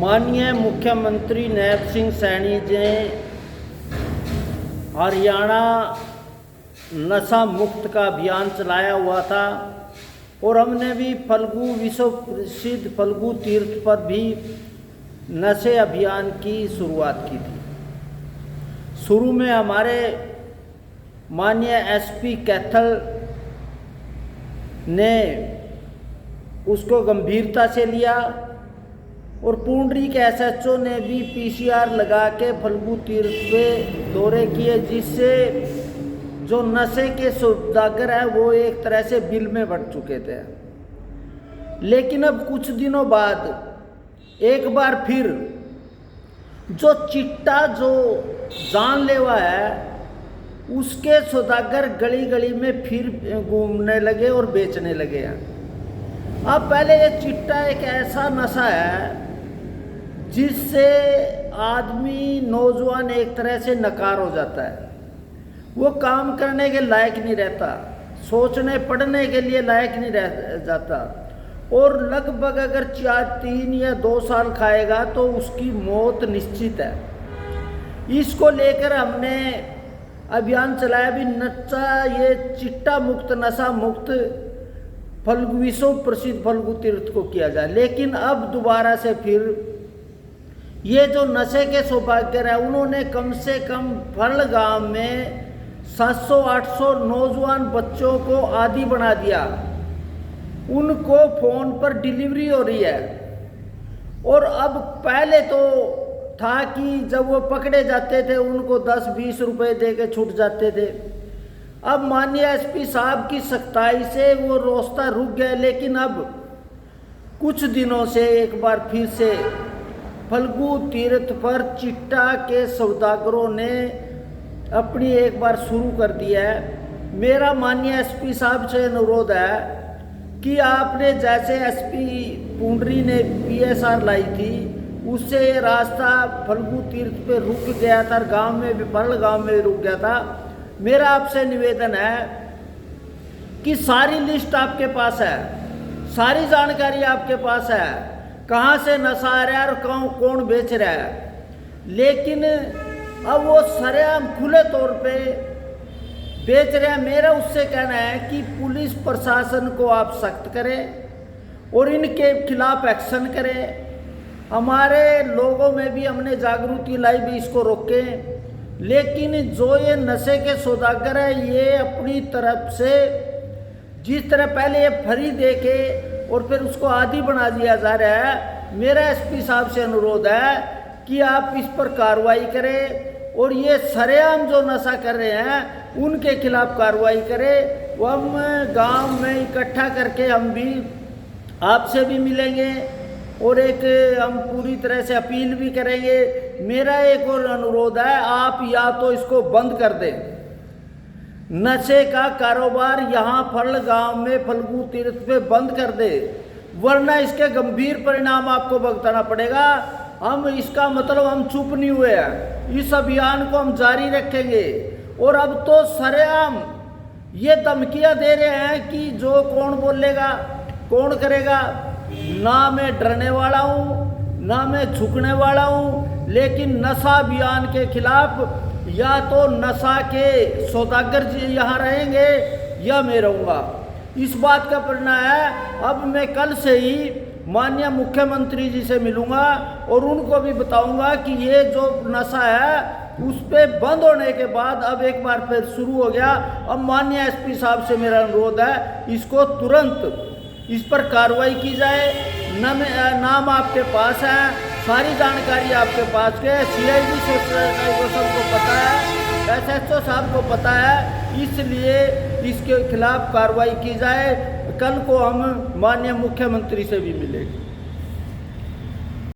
माननीय मुख्यमंत्री नायब सिंह सैनी ने हरियाणा नशा मुक्त का अभियान चलाया हुआ था और हमने भी फल्गु विश्व प्रसिद्ध फल्गु तीर्थ पर भी नशे अभियान की शुरुआत की थी। शुरू में हमारे माननीय एसपी कैथल ने उसको गंभीरता से लिया और पुंडरीक एसएचओ ने भी पीसीआर लगा के फल्गु तीर्थ पे दौरे किए, जिससे जो नशे के सौदागर हैं वो एक तरह से बिल में बढ़ चुके थे। लेकिन अब कुछ दिनों बाद एक बार फिर जो चिट्टा जो जानलेवा है उसके सौदागर गली गली में फिर घूमने लगे और बेचने लगे हैं। अब पहले ये चिट्टा एक ऐसा नशा है जिससे आदमी नौजवान एक तरह से नकार हो जाता है, वो काम करने के लायक नहीं रहता, सोचने पढ़ने के लिए लायक नहीं रह जाता और लगभग अगर 3 या 2 साल खाएगा तो उसकी मौत निश्चित है। इसको लेकर हमने अभियान चलाया भी नशा ये चिट्टा मुक्त नशा मुक्त फल्गु विश्व प्रसिद्ध फल्गु तीर्थ को किया जाए। लेकिन अब दोबारा से फिर ये जो नशे के सौभाग्य है उन्होंने कम से कम फल गांव में 700-800 नौजवान बच्चों को आदी बना दिया। उनको फ़ोन पर डिलीवरी हो रही है और अब पहले तो था कि जब वो पकड़े जाते थे उनको 10-20 रुपए दे के छूट जाते थे। अब माननीय एसपी साहब की सख्ताई से वो रास्ता रुक गया, लेकिन अब कुछ दिनों से एक बार फिर से फल्गु तीर्थ पर चिट्टा के सौदागरों ने अपनी एक बार शुरू कर दिया है। मेरा माननीय एसपी साहब से अनुरोध है कि आपने जैसे एसपी पुंडरी ने पीएसआर लाई थी उससे ये रास्ता फल्गु तीर्थ पे रुक गया था, गांव में भी परल गांव में भी रुक गया था। मेरा आपसे निवेदन है कि सारी लिस्ट आपके पास है, सारी जानकारी आपके पास है, कहाँ से नशा आ रहा है और कौन बेच रहा है। लेकिन अब वो सरेआम खुले तौर पे बेच रहे हैं। मेरा उससे कहना है कि पुलिस प्रशासन को आप सख्त करें और इनके खिलाफ एक्शन करें। हमारे लोगों में भी हमने जागृति लाई भी इसको रोकें। लेकिन जो ये नशे के सौदागर है ये अपनी तरफ से जिस तरह पहले ये फ्री दे के और फिर उसको आदी बना दिया जा रहा है, मेरा एसपी साहब से अनुरोध है कि आप इस पर कार्रवाई करें और ये सरेआम जो नशा कर रहे हैं उनके खिलाफ कार्रवाई करें। वो हम गांव में इकट्ठा करके हम भी आपसे भी मिलेंगे और एक हम पूरी तरह से अपील भी करेंगे। मेरा एक और अनुरोध है, आप या तो इसको बंद कर दें, नशे का कारोबार यहाँ फल गांव में फल्गु तीर्थ पे बंद कर दे, वरना इसके गंभीर परिणाम आपको भुगतना पड़ेगा। हम इसका मतलब हम चुप नहीं हुए हैं, इस अभियान को हम जारी रखेंगे। और अब तो सरेआम ये धमकियां दे रहे हैं कि जो कौन बोलेगा कौन करेगा। ना मैं डरने वाला हूँ ना मैं झुकने वाला हूँ, लेकिन नशा अभियान के खिलाफ या तो नशा के सौदागर जी यहाँ रहेंगे या मैं रहूँगा। इस बात का परिणाम है अब मैं कल से ही माननीय मुख्यमंत्री जी से मिलूँगा और उनको भी बताऊँगा कि ये जो नशा है उस पर बंद होने के बाद अब एक बार फिर शुरू हो गया। अब माननीय एसपी साहब से मेरा अनुरोध है इसको तुरंत इस पर कार्रवाई की जाए। नाम आपके पास है, सारी जानकारी आपके पास है, सीआईडी को सबको पता है, एसएचओ साहब को पता है, इसलिए इसके खिलाफ कार्रवाई की जाए। कल को हम माननीय मुख्यमंत्री से भी मिलेंगे।